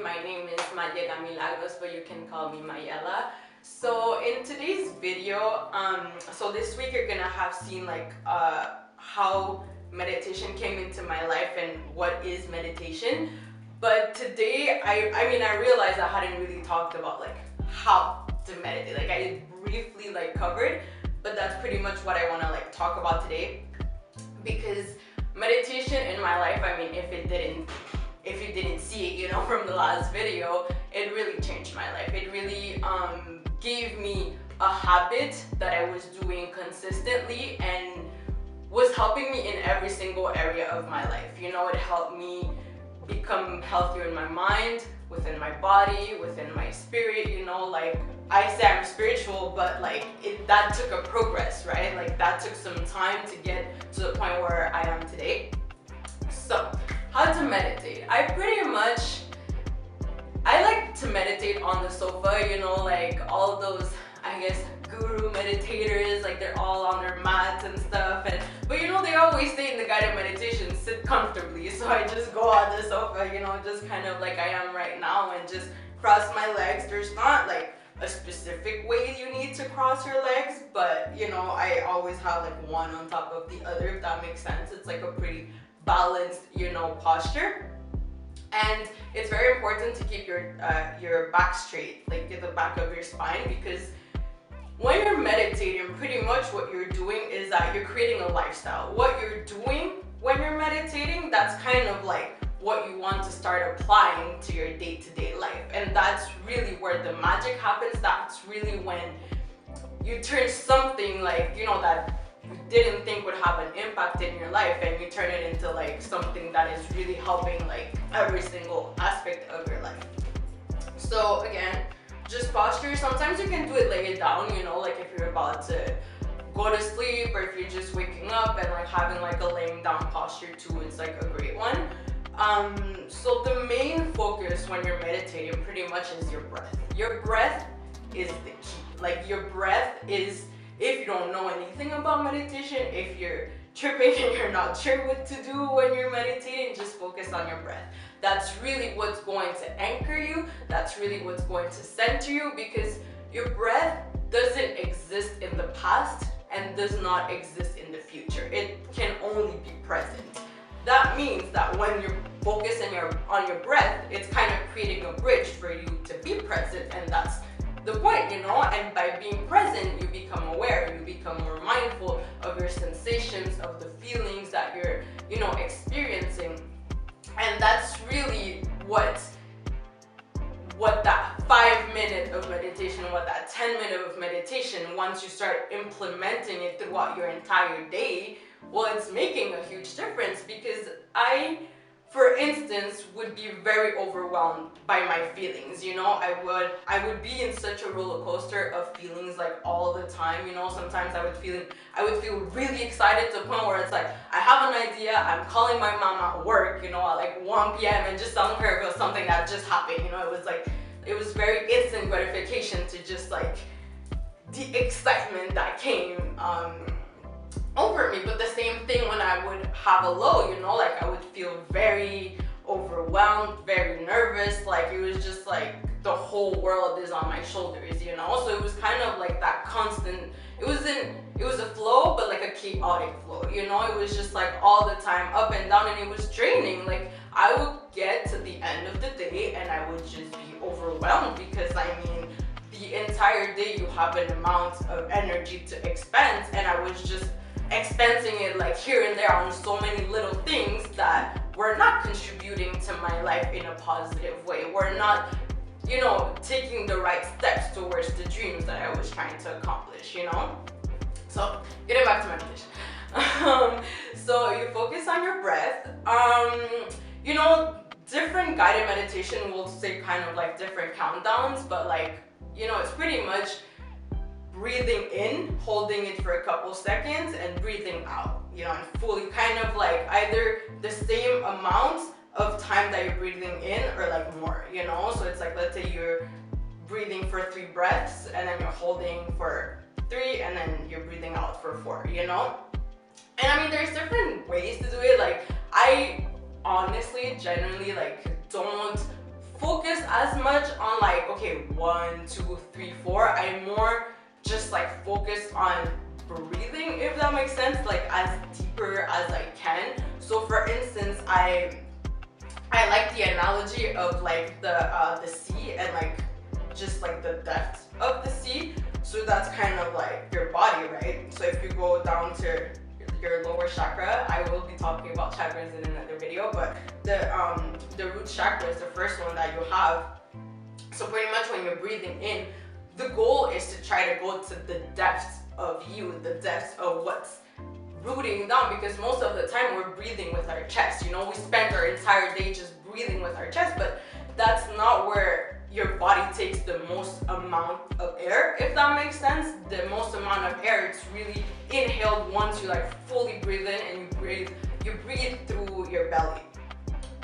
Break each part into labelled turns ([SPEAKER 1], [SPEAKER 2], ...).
[SPEAKER 1] My name is Mayela Milagros, but you can call me Mayela. So in today's video, so this week you're gonna have seen like how meditation came into my life and what is meditation. But today, I realized I hadn't really talked about like how to meditate. Like I briefly like covered, but that's pretty much what I want to like talk about today, because meditation in my life, I mean, if you didn't see it, from the last video, it really changed my life. It really gave me a habit that I was doing consistently and was helping me in every single area of my life. It helped me become healthier in my mind, within my body, within my spirit. Like I say I'm spiritual, but like that took a progress, right? Like that took some time to get to the point where I am today. So how to meditate? I like to meditate on the sofa, like all those, I guess, guru meditators, like they're all on their mats and stuff, but they always say in the guided meditation, sit comfortably. So I just go on the sofa, just kind of like I am right now, and just cross my legs. There's not like a specific way you need to cross your legs, but I always have like one on top of the other, if that makes sense. It's like a pretty balanced, posture. And it's very important to keep your back straight, like get the back of your spine, because when you're meditating, pretty much what you're doing is that you're creating a lifestyle. What you're doing when you're meditating, that's kind of like what you want to start applying to your day-to-day life. And that's really where the magic happens. That's really when you turn something like, that you didn't think would have an impact in your life, and you turn it into like something that is really helping like every single aspect of your life. So again, just posture. Sometimes you can do it laying down, like if you're about to go to sleep, or if you're just waking up, and like having like a laying down posture too is like a great one. So the main focus when you're meditating pretty much is your breath. Your breath is the key. Like your breath is, if you don't know anything about meditation, if you're tripping and you're not sure what to do when you're meditating, just focus on your breath. That's really what's going to anchor you. That's really what's going to center you, because your breath doesn't exist in the past and does not exist in the future. It can only be present. That means that when you're focusing on your breath, it's kind of creating a bridge for you to be present, and that's the point, and by being present, you become aware, you become more mindful of your sensations, of the feelings that you're, experiencing. And that's really what that 5 minute of meditation, what that 10 minute of meditation, once you start implementing it throughout your entire day, well, it's making a huge difference. Because I, for instance, would be very overwhelmed by my feelings. I would be in such a roller coaster of feelings like all the time. Sometimes I would feel really excited to the point where it's like I have an idea, I'm calling my mom at work, at like 1 p.m. and just telling her about something that just happened. It was very instant gratification to just like the excitement that came over me. But the same thing when I would have a low, like I would feel very overwhelmed, very nervous, like it was just like the whole world is on my shoulders, so it was kind of like that constant, it was a flow, but like a chaotic flow, it was just like all the time up and down, and it was draining. Like I would get to the end of the day and I would just be overwhelmed, because the entire day you have an amount of energy to expend, and I was just expensing it like here and there on so many little things that were not contributing to my life in a positive way. We're not, taking the right steps towards the dreams that I was trying to accomplish, So getting back to meditation. So you focus on your breath. Different guided meditation will say kind of like different countdowns, but like, it's pretty much breathing in, holding it for a couple seconds, and breathing out, and fully kind of like either the same amount of time that you're breathing in or like more, so it's like, let's say you're breathing for 3 breaths, and then you're holding for 3, and then you're breathing out for 4, And there's different ways to do it. Like I honestly, generally, like don't focus as much on like, okay, 1, 2, 3, 4. I'm more just like focused on breathing, if that makes sense, like as deeper as I can. So for instance, I like the analogy of like the sea and like just like the depth of the sea. So that's kind of like your body, right? So if you go down to your lower chakra, I will be talking about chakras in another video, but the root chakra is the first one that you have. So pretty much when you're breathing in, the goal is to try to go to the depths of you, the depths of what's rooting down, because most of the time we're breathing with our chest. You know, we spend our entire day just breathing with our chest, but that's not where your body takes the most amount of air, if that makes sense. The most amount of air, it's really inhaled once you like fully breathe in, and you breathe through your belly.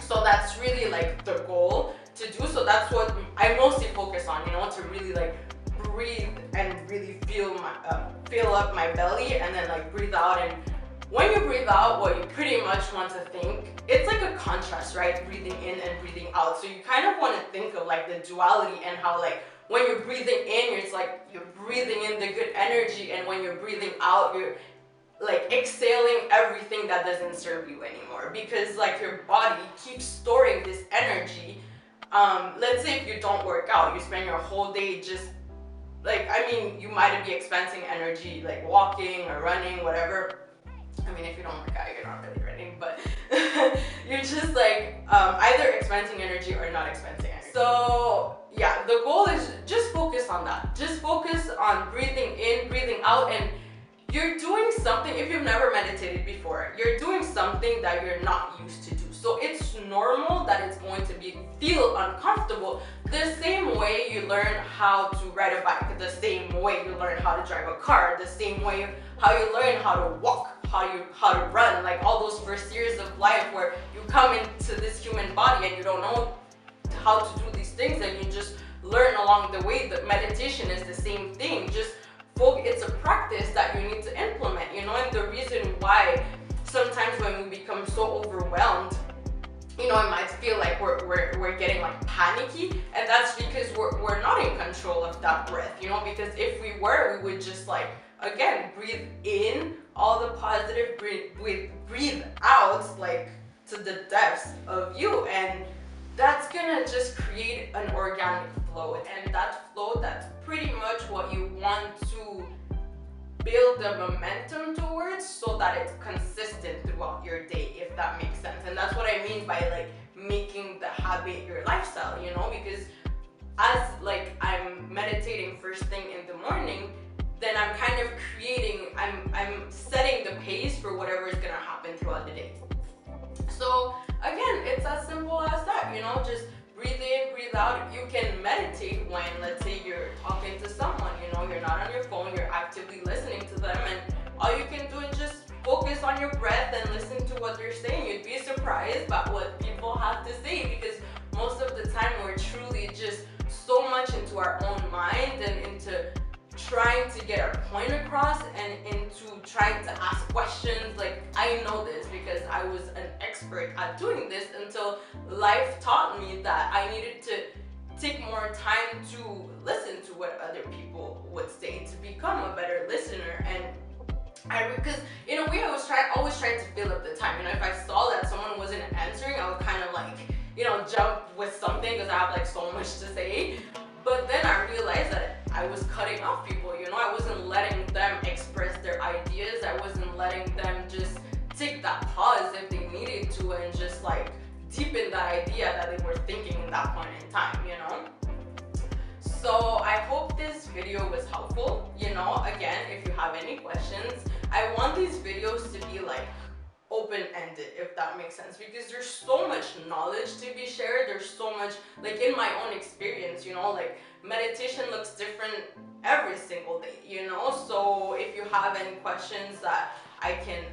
[SPEAKER 1] So that's really like the goal to do. So that's what I mostly focus on, you know, to really like breathe and really fill up my belly, and then like breathe out. And when you breathe out, what you pretty much want to think, it's like a contrast, right? Breathing in and breathing out. So you kind of want to think of like the duality, and how like when you're breathing in, it's like you're breathing in the good energy, and when you're breathing out, you're like exhaling everything that doesn't serve you anymore, because like your body keeps storing this energy. Let's say if you don't work out, you spend your whole day just like, I mean, you might be expending energy like walking or running, whatever. I mean, if you don't work out, you're not really running, but you're just like either expending energy or not expending energy. So yeah, the goal is just focus on that. Just focus on breathing in, breathing out, and you're doing something. If you've never meditated before, you're doing something that you're not used to do. So it's normal that it's going to feel uncomfortable. The same way you learn how to ride a bike, the same way you learn how to drive a car, the same way how you learn how to walk, how to run, like all those first years of life where you come into this human body and you don't know how to do these things, and you just learn along the way. The meditation is the same thing. Just it's a practice that you need to implement, you know. And the reason why sometimes when we become so overwhelmed, you know, it might feel like we're getting like panicky, and that's because we're not in control of that breath, you know. Because if we were, we would just like, again, breathe in all the positive, breathe out like to the depths of you, and that's gonna just create an organic flow. And that flow, that's pretty much what you want to build the momentum towards, so that it's consistent throughout your day, if that makes sense. And that's what I mean by like making the habit your lifestyle, you know. Because as like I'm meditating first thing in the morning, then I'm kind of creating, I'm setting the pace for whatever is gonna happen throughout the day. So again, it's as simple as that, you know. Just breathe in, breathe out. You can meditate when, let's say, you're talking to someone, you know, you're not on your phone, you're actively listening to them, and all you can do is just focus on your breath and listen to what they're saying. You'd be surprised by what people have to say, because most of the time we're truly just so much into our own mind and into trying to get our point across, and into trying to ask questions. Like, I know this because I was an expert at doing this until life taught me that I needed to take more time to listen to what other people would say, to become a better listener. And because in a way I was always trying to fill up the time. You know, if I saw that someone wasn't answering, I would kind of like, you know, jump with something because I have like so much to say. But then I realized that I was cutting off people, you know. I wasn't letting them express their ideas. I wasn't letting them just take that pause if they needed to, and just like deepen that idea that they were thinking in that point in time, you know. So I hope this video was helpful. You know, again, if you have any questions, I want these videos to be like open-ended, if that makes sense, because there's so much knowledge to be shared. There's so much, like, in my own experience, you know, like meditation looks different every single day, you know. So if you have any questions that I can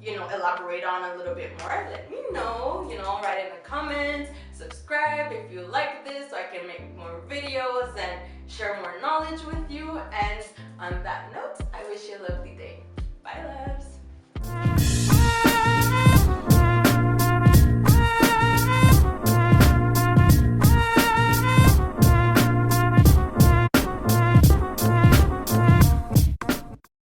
[SPEAKER 1] you know, elaborate on a little bit more, let me know, you know. Write in the comments, subscribe if you like this so I can make more videos, and